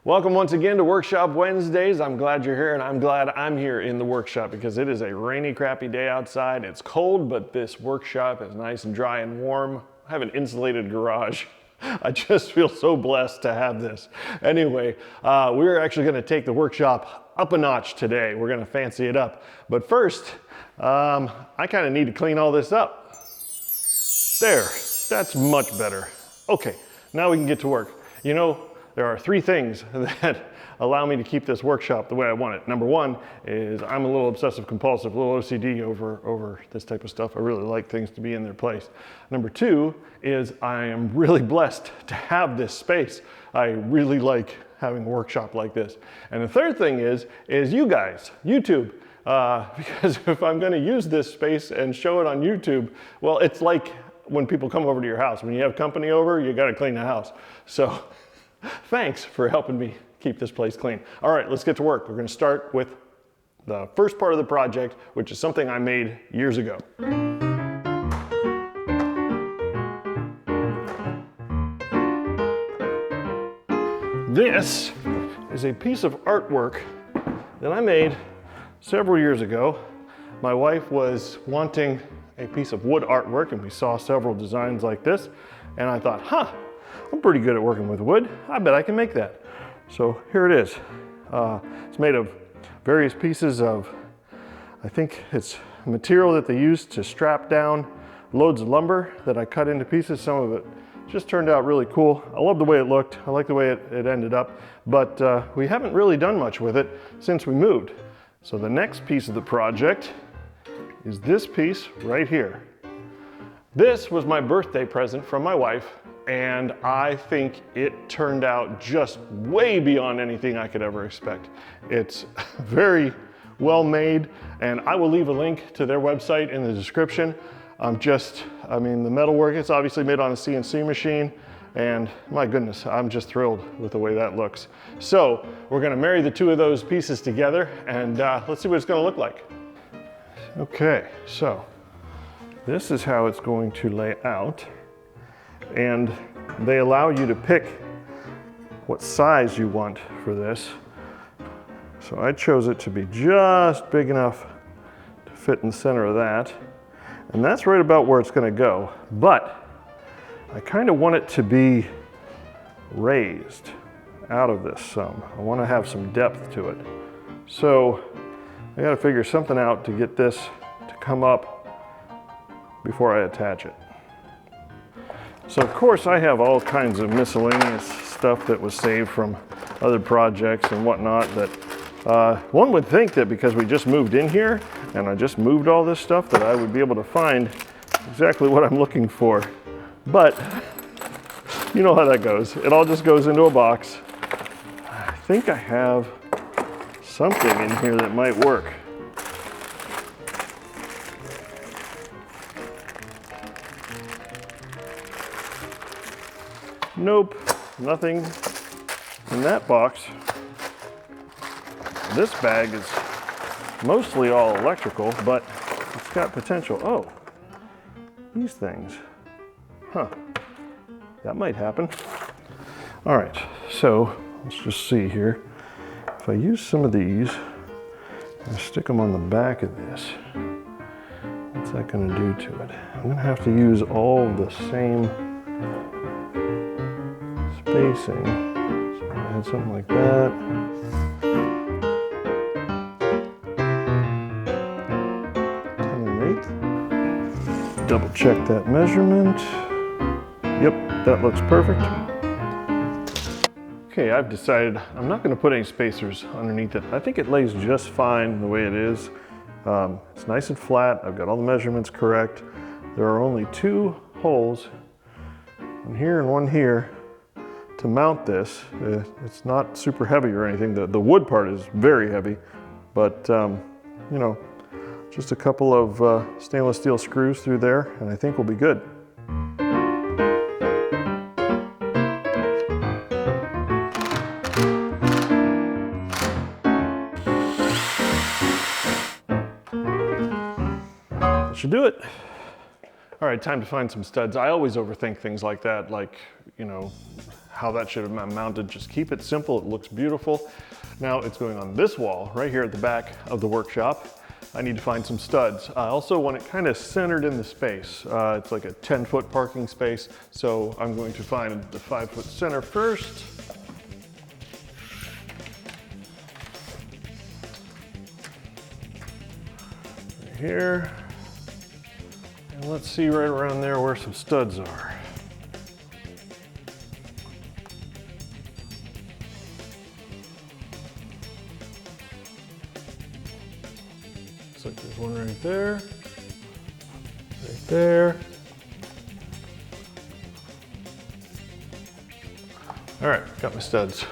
Welcome once again to Workshop Wednesdays. I'm glad you're here, and I'm glad I'm here in the workshop because it is a rainy, crappy day outside. It's cold, but this workshop is nice and dry and warm. I have an insulated garage. I just feel so blessed to have this. Anyway, we're actually going to take the workshop up a notch today. We're going to fancy it up. But first, I kind of need to clean all this up. There, that's much better. Okay, now we can get to work. You know, there are three things that allow me to keep this workshop the way I want it. Number one is I'm a little obsessive compulsive, a little OCD over this type of stuff. I really like things to be in their place. Number two is I am really blessed to have this space. I really like having a workshop like this. And the third thing is you guys, YouTube. Because if I'm gonna use this space and show it on YouTube, well, it's like when people come over to your house. When you have company over, you gotta clean the house. So thanks for helping me keep this place clean. All right, let's get to work. We're gonna start with the first part of the project, which is something I made years ago. This is a piece of artwork that I made several years ago. My wife was wanting a piece of wood artwork, and we saw several designs like this, and I thought, I'm pretty good at working with wood. I bet I can make that. So here it is. It's made of various pieces of, I think it's material that they used to strap down loads of lumber that I cut into pieces. Some of it just turned out really cool. I love the way it looked. I like the way it ended up, but we haven't really done much with it since we moved. So the next piece of the project is this piece right here. This was my birthday present from my wife, and I think it turned out just way beyond anything I could ever expect. It's very well made, and I will leave a link to their website in the description. I mean, the metalwork, it's obviously made on a CNC machine, and my goodness, I'm just thrilled with the way that looks. So we're gonna marry the two of those pieces together, and let's see what it's gonna look like. Okay, so this is how it's going to lay out. And they allow you to pick what size you want for this. So I chose it to be just big enough to fit in the center of that. And that's right about where it's gonna go. But I kind of want it to be raised out of this some. I want to have some depth to it. So I got to figure something out to get this to come up before I attach it. So of course I have all kinds of miscellaneous stuff that was saved from other projects and whatnot that one would think that because we just moved in here and I just moved all this stuff that I would be able to find exactly what I'm looking for. But you know how that goes. It all just goes into a box. I think I have something in here that might work. Nope, nothing in that box. This bag is mostly all electrical, but it's got potential. Oh, these things. Huh, that might happen. All right, so let's just see here. If I use some of these and stick them on the back of this, what's that gonna do to it? I'm gonna have to use all the same spacing. So I had something like that. Double check that measurement. Yep, that looks perfect. Okay, I've decided I'm not going to put any spacers underneath it. I think it lays just fine the way it is. It's nice and flat. I've got all the measurements correct. There are only two holes, one here and one here, to mount this. It's not super heavy or anything. The wood part is very heavy, but you know, just a couple of stainless steel screws through there, and I think we'll be good. That should do it. All right, time to find some studs. I always overthink things like that, like, you know, how that should have been mounted. Just keep it simple, it looks beautiful. Now it's going on this wall right here at the back of the workshop. I need to find some studs. I also want it kind of centered in the space. It's like a 10-foot parking space, so I'm going to find the 5-foot center first. Right here. And let's see right around there where some studs are. Looks like there's one right there, right there. All right, got my studs.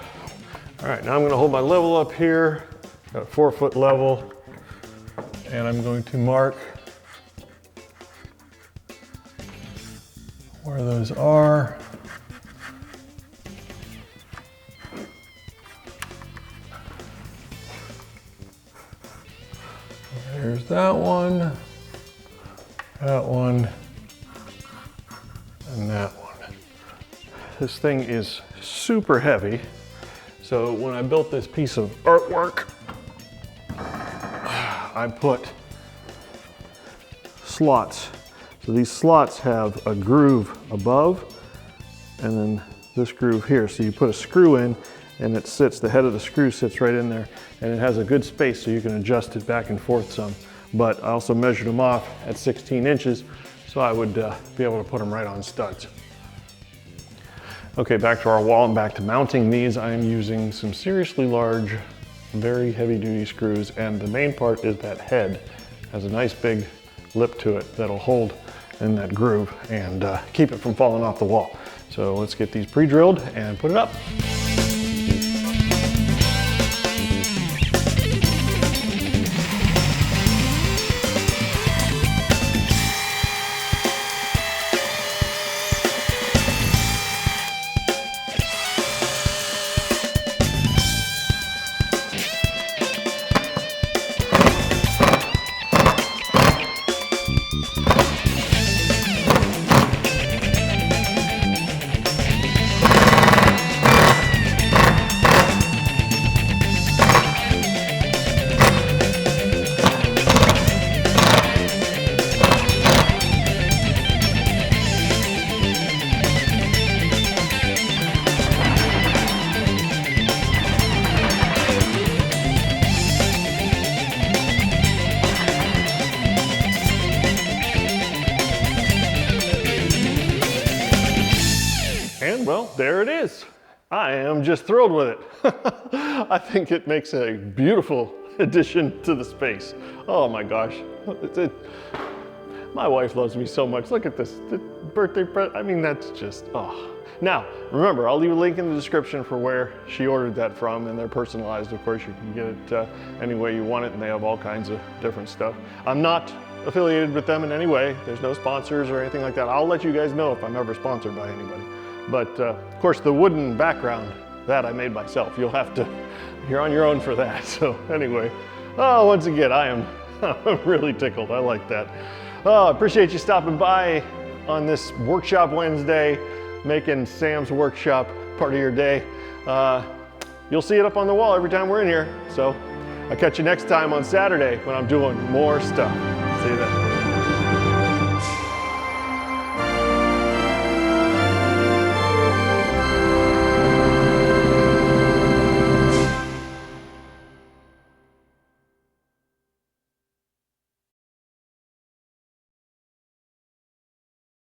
All right, now I'm gonna hold my level up here, got a 4-foot level, and I'm going to mark where those are. There's that one, and that one. This thing is super heavy. So when I built this piece of artwork, I put slots. So these slots have a groove above, and then this groove here. So you put a screw in, and it sits, the head of the screw sits right in there, and it has a good space so you can adjust it back and forth some. But I also measured them off at 16 inches, so I would be able to put them right on studs. Okay, back to our wall and back to mounting these. I am using some seriously large, very heavy duty screws, and the main part is that head. It has a nice big lip to it that'll hold in that groove and keep it from falling off the wall. So let's get these pre-drilled and put it up. And well, there it is. I am just thrilled with it. I think it makes a beautiful addition to the space. Oh my gosh. My wife loves me so much. Look at this, the birthday present. I mean, that's just, oh. Now, remember, I'll leave a link in the description for where she ordered that from, and they're personalized. Of course, you can get it any way you want it, and they have all kinds of different stuff. I'm not affiliated with them in any way. There's no sponsors or anything like that. I'll let you guys know if I'm ever sponsored by anybody. But of course, the wooden background, that I made myself. You'll have to, you're on your own for that. So anyway, oh, once again, I'm really tickled. I like that. Oh, I appreciate you stopping by on this Workshop Wednesday, making Sam's workshop part of your day. You'll see it up on the wall every time we're in here. So I'll catch you next time on Saturday when I'm doing more stuff. See you then.